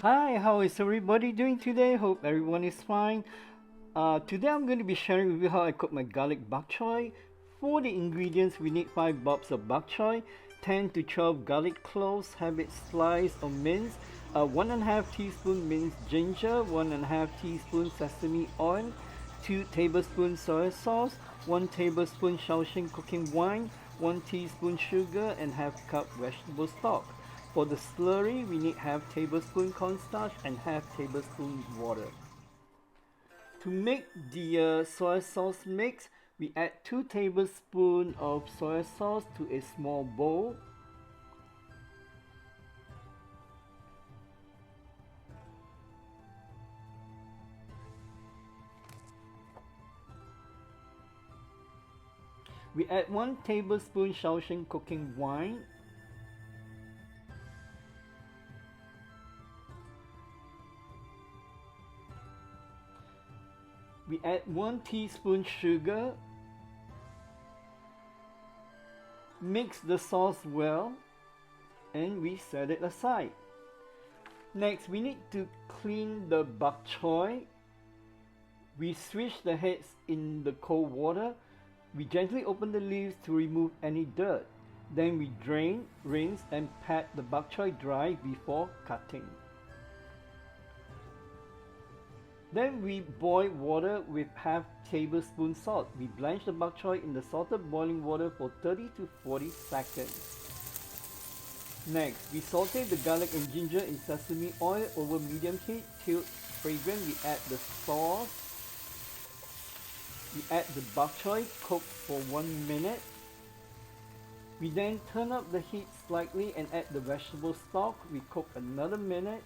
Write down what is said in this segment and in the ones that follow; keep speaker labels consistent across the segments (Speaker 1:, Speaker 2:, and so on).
Speaker 1: Hi, how is everybody doing today? Hope everyone is fine. Today I'm going to be sharing with you how I cook my garlic bok choy. For the ingredients, we need 5 bulbs of bok choy, 10 to 12 garlic cloves, have it sliced or minced, 1.5 teaspoon minced ginger, 1.5 teaspoon sesame oil, 2 tablespoons soy sauce, 1 tablespoon Shaoxing cooking wine, 1 teaspoon sugar, and half cup vegetable stock. For the slurry, we need half tablespoon cornstarch and half tablespoon water. To make the soy sauce mix, we add 2 tablespoons of soy sauce to a small bowl. We add 1 tablespoon Shaoxing cooking wine. We add 1 teaspoon sugar. Mix the sauce well and we set it aside. Next, we need to clean the bok choy. We swish the heads in the cold water. We gently open the leaves to remove any dirt. Then we drain, rinse and pat the bok choy dry before cutting. Then we boil water with half tablespoon salt. We blanch the bok choy in the salted boiling water for 30 to 40 seconds. Next, we saute the garlic and ginger in sesame oil over medium heat till fragrant. We add the sauce. We add the bok choy, cook for 1 minute. We then turn up the heat slightly and add the vegetable stock. We cook another minute.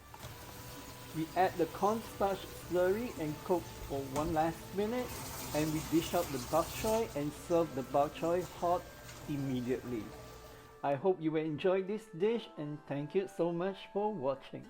Speaker 1: We add the cornstarch slurry and cook for 1 last minute, and we dish out the bok choy and serve the bok choy hot immediately. I hope you will enjoy this dish and thank you so much for watching.